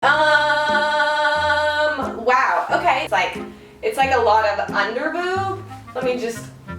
Wow, okay. It's like a lot of under boob.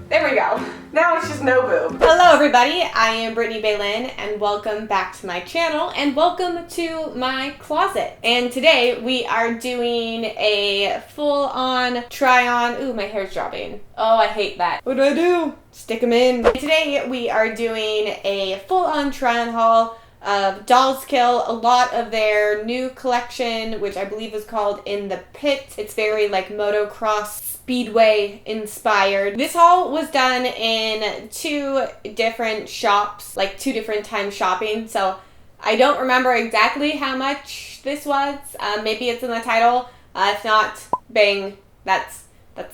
There we go. Now it's just no boob. Hello everybody, I am Brittany Balyn and welcome back to my channel and welcome to my closet. And today we are doing a full-on try-on. Ooh, my hair's dropping. Oh, I hate that. What do? Stick them in. Today we are doing a full-on try-on haul of Dolls Kill, a lot of their new collection, which I believe is called In the Pit. It's very like motocross speedway inspired. This haul was done in two different shops, like two different times shopping, so I don't remember exactly how much this was. Maybe it's in the title. If not, bang, that's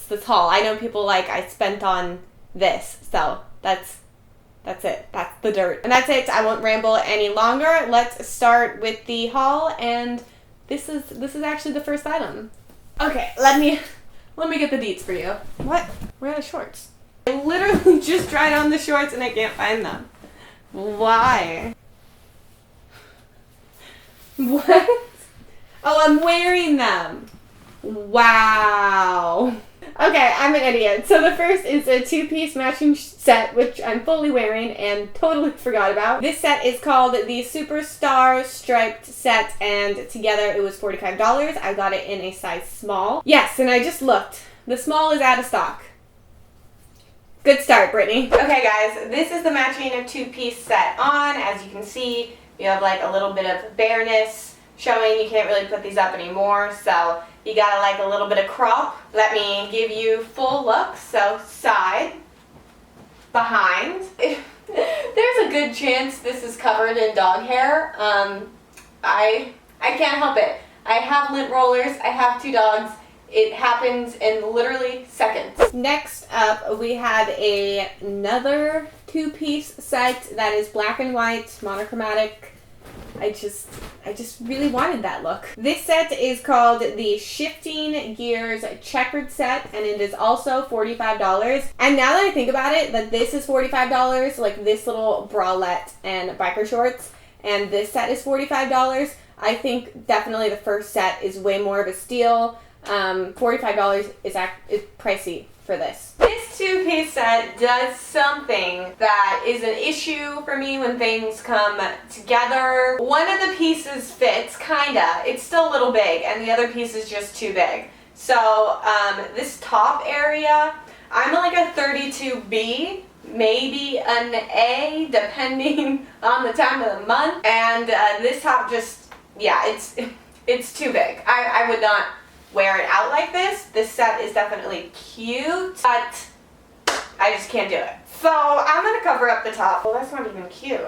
this haul. I know people like I spent on this, so that's it. That's the dirt. And that's it. I won't ramble any longer. Let's start with the haul, and this is actually the first item. Okay, let me get the deets for you. What? Where are the shorts? I literally just tried on the shorts and I can't find them. Why? What? Oh, I'm wearing them. Wow. Okay, I'm an idiot. So the first is a two-piece matching set, which I'm fully wearing and totally forgot about. This set is called the Superstar Striped Set, and together it was $45. I got it in a size small. Yes, and I just looked. The small is out of stock. Good start, Brittany. Okay, guys, this is the matching two-piece set on. As you can see, you have like a little bit of bareness showing. You can't really put these up anymore, so you gotta like a little bit of crop. Let me give you full looks. So side, behind. There's a good chance this is covered in dog hair. I can't help it. I have lint rollers. I have two dogs. It happens in literally seconds. Next up, we have another two-piece set that is black and white, monochromatic. I just really wanted that look. This set is called the Shifting Gears Checkered Set, and it is also $45. And now that I think about it, that this is $45, like this little bralette and biker shorts, and this set is $45, I think definitely the first set is way more of a steal. $45 is pricey for this. This two-piece set does something that is an issue for me when things come together. One of the pieces fits, kinda. It's still a little big, and the other piece is just too big. So, this top area, I'm like a 32B, maybe an A, depending on the time of the month. And this top just, yeah, it's too big. I would not wear it out like this. This set is definitely cute, but I just can't do it. So I'm gonna cover up the top. Well, that's not even cute.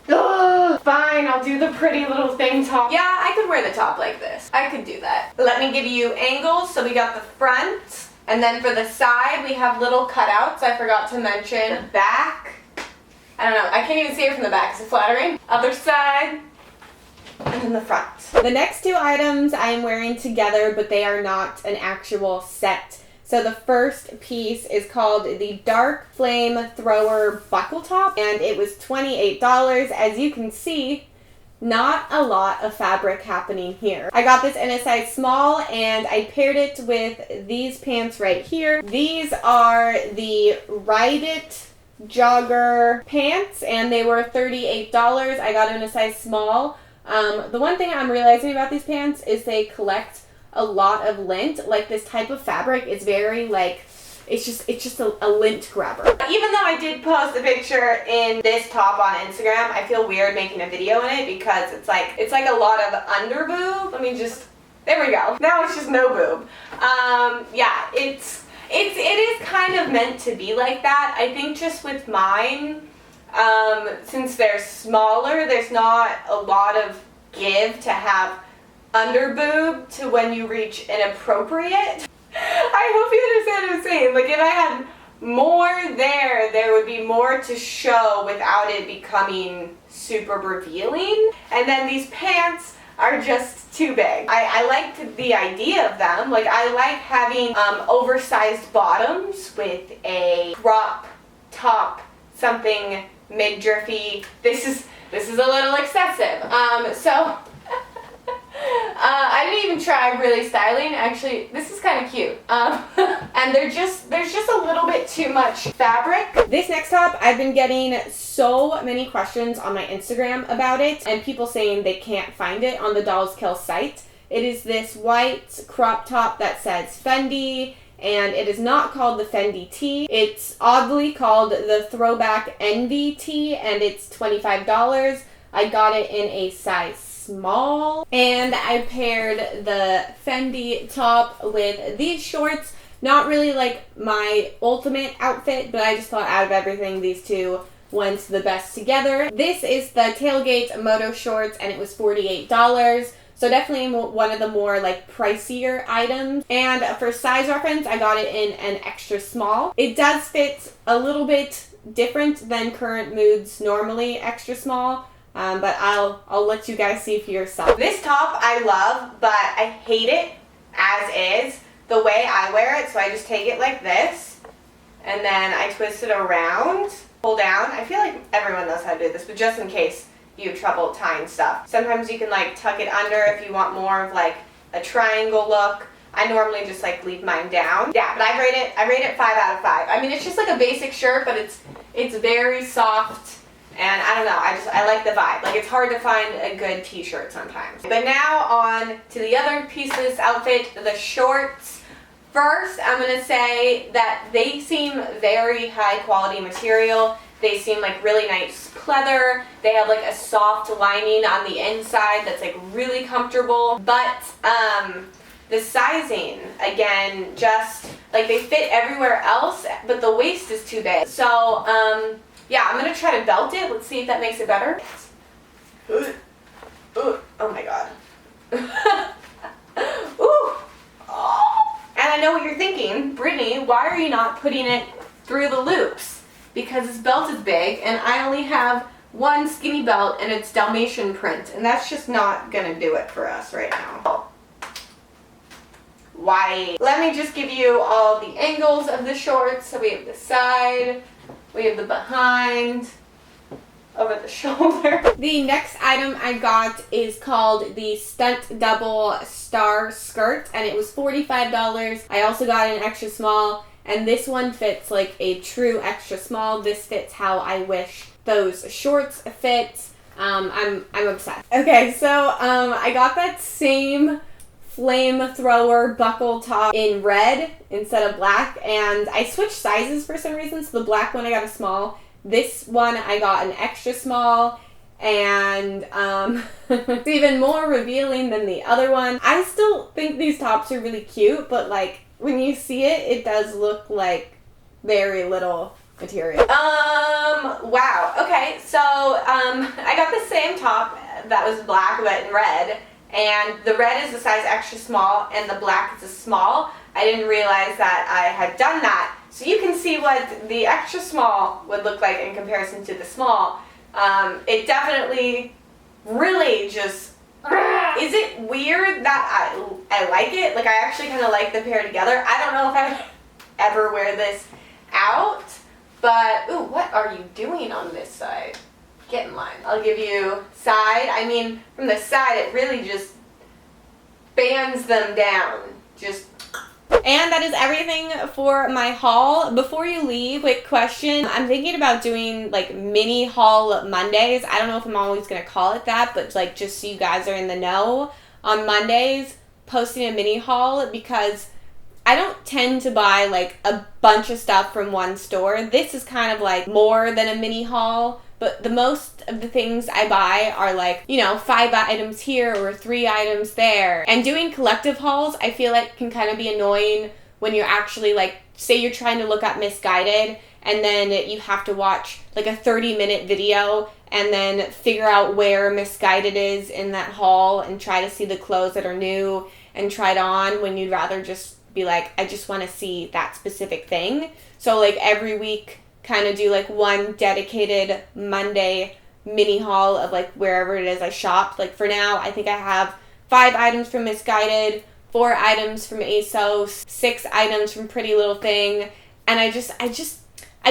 Ugh, fine, I'll do the pretty little thing top. Yeah, I could wear the top like this. I could do that. Let me give you angles. So we got the front, and then for the side, we have little cutouts. I forgot to mention the back. I don't know, I can't even see it from the back. Is it flattering? Other side. And then the front. The next two items I am wearing together, but they are not an actual set. So the first piece is called the Dark Flamethrower Buckle Top, and it was $28. As you can see, not a lot of fabric happening here. I got this in a size small, and I paired it with these pants right here. These are the Ride It jogger pants, and they were $38. I got them in a size small. The one thing I'm realizing about these pants is they collect a lot of lint. Like, this type of fabric is very like, it's just a lint grabber. Even though I did post a picture in this top on Instagram, I feel weird making a video in it because it's like a lot of under boob. There we go. Now it's just no boob. Yeah, it is kind of meant to be like that. I think just with mine, since they're smaller, there's not a lot of give to have under boob to when you reach inappropriate. I hope you understand what I'm saying. Like, if I had more there would be more to show without it becoming super revealing. And then these pants are just too big. I liked the idea of them. Like, I like having oversized bottoms with a crop top, something midriffy. This is a little excessive. So can try really styling. Actually, this is kind of cute. And there's just a little bit too much fabric. This next top, I've been getting so many questions on my Instagram about it, and people saying they can't find it on the Dolls Kill site. It is this white crop top that says Fendi, and it is not called the Fendi tee. It's oddly called the Throwback Envy tee, and it's $25. I got it in a size small, and I paired the Fendi top with these shorts. Not really like my ultimate outfit, but I just thought out of everything, these two went the best together. This is the Tailgate Moto shorts, and it was $48. So definitely one of the more like pricier items. And for size reference, I got it in an extra small. It does fit a little bit different than Current Mood's normally extra small. But I'll let you guys see for yourself. This top I love, but I hate it as is. The way I wear it, so I just take it like this, and then I twist it around, pull down. I feel like everyone knows how to do this, but just in case you have trouble tying stuff. Sometimes you can like tuck it under if you want more of like a triangle look. I normally just like leave mine down. Yeah, but I rate it 5 out of 5. I mean, it's just like a basic shirt, but it's very soft. And I don't know, I like the vibe. Like, it's hard to find a good t-shirt sometimes. But now on to the other piece of this outfit, the shorts. First, I'm going to say that they seem very high quality material. They seem like really nice pleather. They have like a soft lining on the inside that's like really comfortable. But the sizing, again, just like they fit everywhere else, but the waist is too big. So, yeah, I'm going to try to belt it. Let's see if that makes it better. Oh my god. Ooh. Oh. And I know what you're thinking, Brittany, why are you not putting it through the loops? Because this belt is big, and I only have one skinny belt, and it's Dalmatian print, and that's just not going to do it for us right now. Why? Let me just give you all the angles of the shorts. So we have the side, we have the behind, over the shoulder. The next item I got is called the Stunt Double Star Skirt, and it was $45. I also got an extra small, and this one fits like a true extra small. This fits how I wish those shorts fit. I'm obsessed. Okay, so I got that same Flamethrower Buckle top in red instead of black, and I switched sizes for some reason. So the black one I got a small. This one I got an extra small, and it's even more revealing than the other one. I still think these tops are really cute, but like when you see it, it does look like very little material. Wow. Okay, so I got the same top that was black but in red, and the red is a size extra small, and the black is a small. I didn't realize that I had done that. So you can see what the extra small would look like in comparison to the small. It definitely really just, is it weird that I like it? Like, I actually kind of like the pair together. I don't know if I would ever wear this out, but, ooh, what are you doing on this side? Get in line. I'll give you side. I mean, from the side, it really just bands them down. Just. And that is everything for my haul. Before you leave, quick question. I'm thinking about doing like mini haul Mondays. I don't know if I'm always going to call it that, but like just so you guys are in the know. On Mondays, posting a mini haul, because I don't tend to buy like a bunch of stuff from one store. This is kind of like more than a mini haul. But the most of the things I buy are like, you know, 5 items here or 3 items there. And doing collective hauls, I feel like can kind of be annoying when you're actually like, say you're trying to look up Missguided, and then you have to watch like a 30-minute video and then figure out where Missguided is in that haul and try to see the clothes that are new and try it on, when you'd rather just be like, I just want to see that specific thing. So like every week, kind of do like one dedicated Monday mini haul of like wherever it is I shopped. Like for now, I think I have 5 items from Missguided, 4 items from ASOS, 6 items from Pretty Little Thing. And I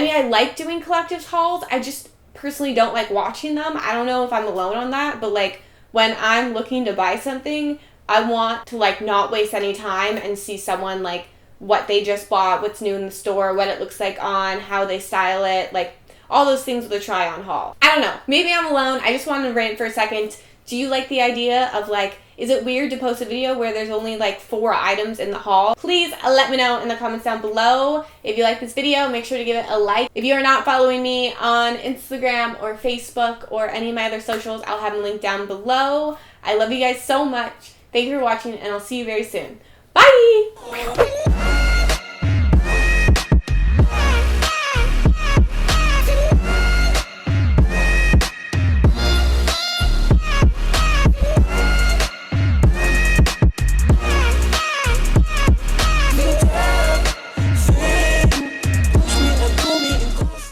mean, I like doing collective hauls. I just personally don't like watching them. I don't know if I'm alone on that, but like when I'm looking to buy something, I want to like not waste any time and see someone like what they just bought, what's new in the store, what it looks like on, how they style it, like all those things with a try on haul. I don't know. Maybe I'm alone. I just wanted to rant for a second. Do you like the idea of like, is it weird to post a video where there's only like 4 items in the haul? Please let me know in the comments down below. If you like this video, make sure to give it a like. If you are not following me on Instagram or Facebook or any of my other socials, I'll have them linked down below. I love you guys so much. Thank you for watching, and I'll see you very soon. Bye!